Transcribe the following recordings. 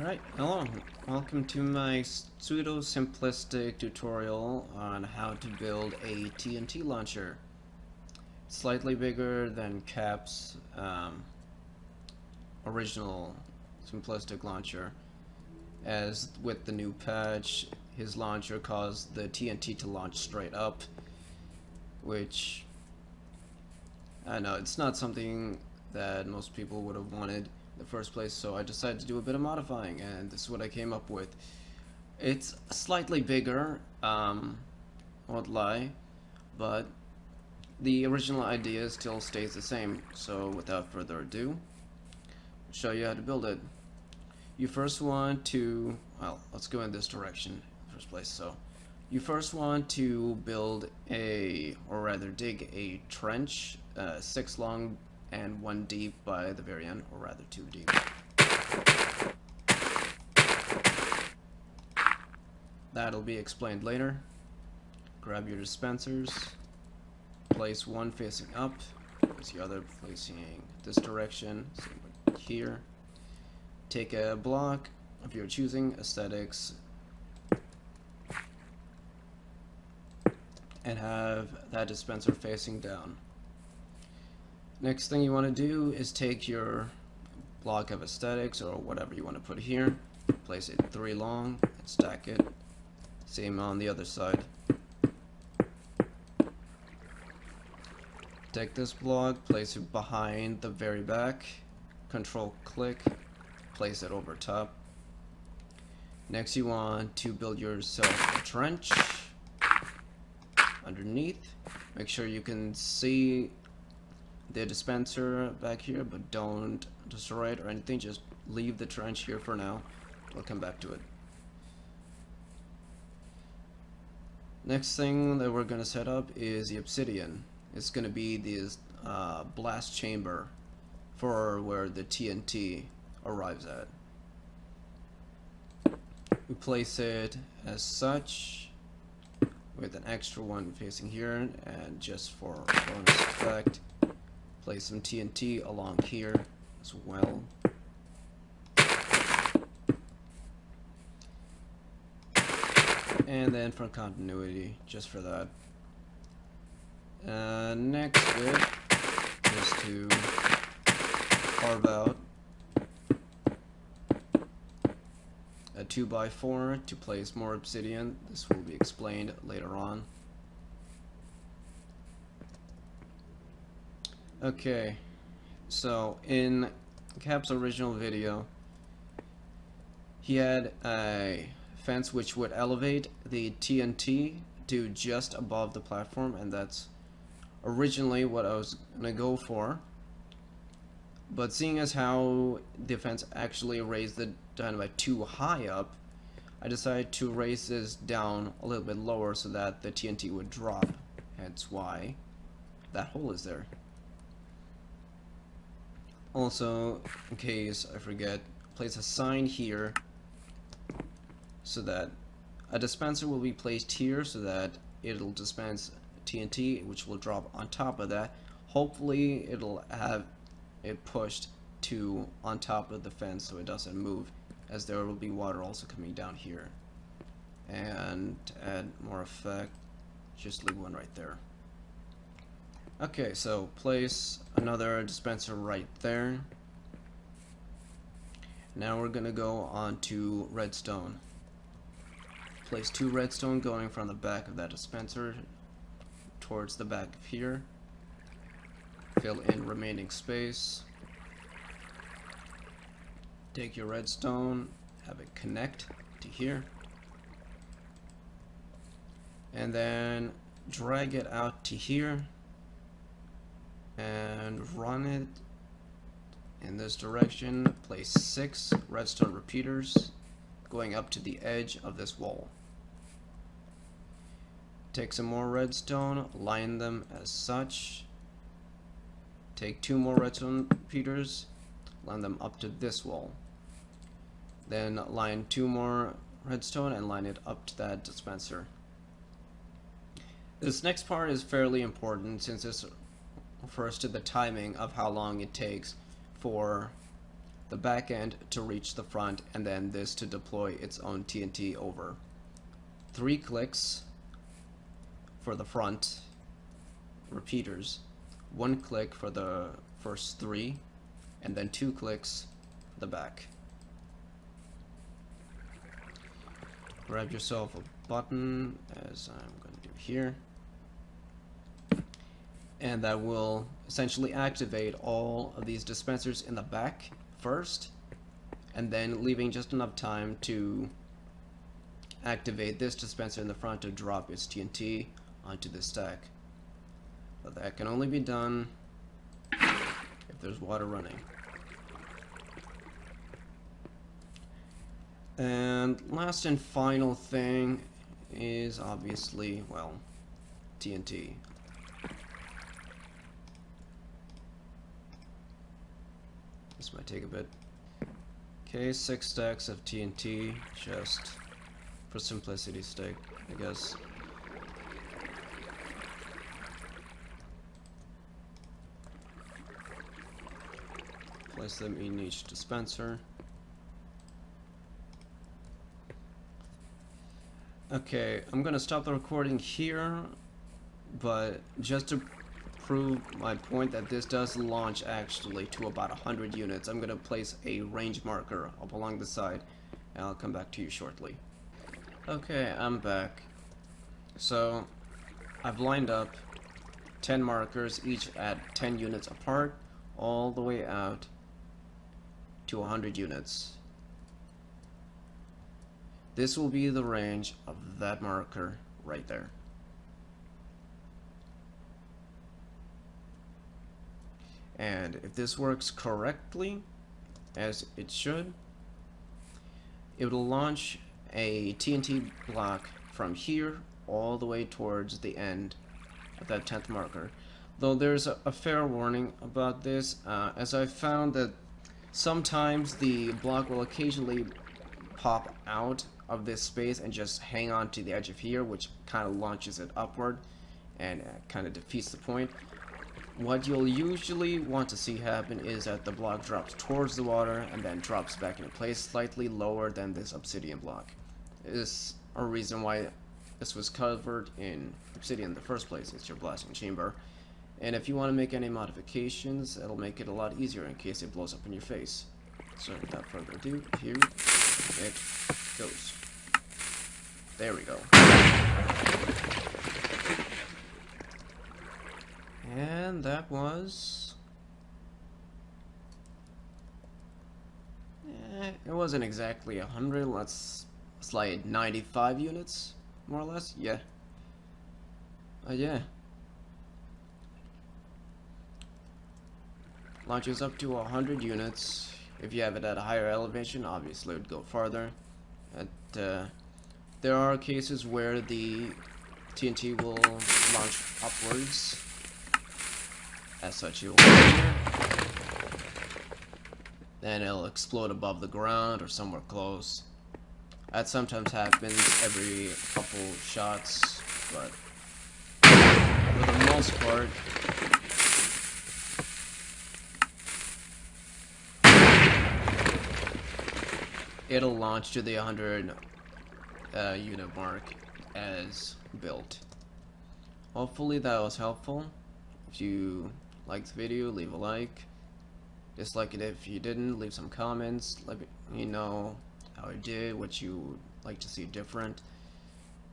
Alright, hello. Welcome to my pseudo-simplistic tutorial on how to build a TNT launcher. Slightly bigger than Cap's original simplistic launcher, as with the new patch, his launcher caused the TNT to launch straight up, which, I know, it's not something that most people would have wanted the first place, so I decided to do a bit of modifying, and this is what I came up with. It's slightly bigger, won't lie, but the original idea still stays the same. So without further ado, I'll show you how to build it. You first want to, well, let's go in this direction in the first place. So you first want to build a, or rather dig a trench, 6 long and 1 deep by the very end, or rather 2 deep. That'll be explained later. Grab your dispensers, place one facing up, place the other facing this direction, so here. Take a block of your choosing, aesthetics, and have that dispenser facing down. Next thing you want to do is take your block of aesthetics or whatever you want to put here, place it 3 long, and stack it. Same on the other side. Take this block, place it behind the very back, control click, place it over top. Next you want to build yourself a trench underneath. Make sure you can see the dispenser back here, but don't destroy it or anything, just leave the trench here for now. We'll come back to it. Next thing that we're going to set up is the obsidian. It's going to be this blast chamber for where the TNT arrives at. We place it as such with an extra one facing here, and just for bonus effect, place some TNT along here as well. And then for continuity, just for that. Next bit is to carve out a 2x4 to place more obsidian. This will be explained later on. Okay, so in Cap's original video, he had a fence which would elevate the TNT to just above the platform, and that's originally what I was gonna go for. But seeing as how the fence actually raised the dynamite too high up, I decided to raise this down a little bit lower so that the TNT would drop, hence why that hole is there. Also, in case I forget, place a sign here so that a dispenser will be placed here so that it'll dispense TNT, which will drop on top of that. Hopefully it'll have it pushed to on top of the fence so it doesn't move, as there will be water also coming down here. And to add more effect, just leave one right there. Okay, so place another dispenser right there. Now we're gonna go on to redstone. Place 2 redstone going from the back of that dispenser towards the back of here. Fill in remaining space. Take your redstone, have it connect to here, and then drag it out to here and run it in this direction. Place 6 redstone repeaters going up to the edge of this wall. Take some more redstone, line them as such. Take 2 more redstone repeaters, line them up to this wall. Then line 2 more redstone and line it up to that dispenser. This next part is fairly important since this refers to the timing of how long it takes for the back end to reach the front, and then this to deploy its own TNT over. 3 clicks for the front repeaters, 1 click for the first 3, and then 2 clicks for the back. Grab yourself a button, as I'm going to do here, and that will essentially activate all of these dispensers in the back first, and then leaving just enough time to activate this dispenser in the front to drop its TNT onto the stack. But that can only be done if there's water running. And last and final thing is obviously, well, TNT. This might take a bit. Okay, 6 stacks of TNT, just for simplicity's sake, I guess. Place them in each dispenser. Okay, I'm gonna stop the recording here, but just to prove my point that this does launch actually to about 100 units, I'm gonna place a range marker up along the side, and I'll come back to you shortly. Okay, I'm back. So, I've lined up 10 markers, each at 10 units apart, all the way out to 100 units. This will be the range of that marker right there. And if this works correctly, as it should, it will launch a TNT block from here all the way towards the end of that 10th marker. Though there's a fair warning about this, as I found that sometimes the block will occasionally pop out of this space and just hang on to the edge of here, which kind of launches it upward and kind of defeats the point. What you'll usually want to see happen is that the block drops towards the water and then drops back into place slightly lower than this obsidian block. Is a reason why this was covered in obsidian in the first place. It's your blasting chamber, and if you want to make any modifications, it'll make it a lot easier in case it blows up in your face. So without further ado, here it goes. There we go. And that was... it wasn't exactly 100, let's slide 95 units, more or less, yeah. Yeah. Launches up to 100 units. If you have it at a higher elevation, obviously it would go farther. There are cases where the TNT will launch upwards. As such, it will here. Then it'll explode above the ground or somewhere close. That sometimes happens every couple shots, but for the most part, it'll launch to the 100 unit mark as built. Hopefully that was helpful. If you liked the video, leave a like. Dislike it if you didn't. Leave some comments. Let me know how I did, what you would like to see different,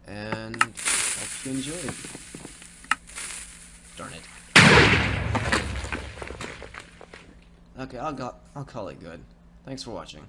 and hope you enjoyed. Darn it. Okay, I'll call it good. Thanks for watching.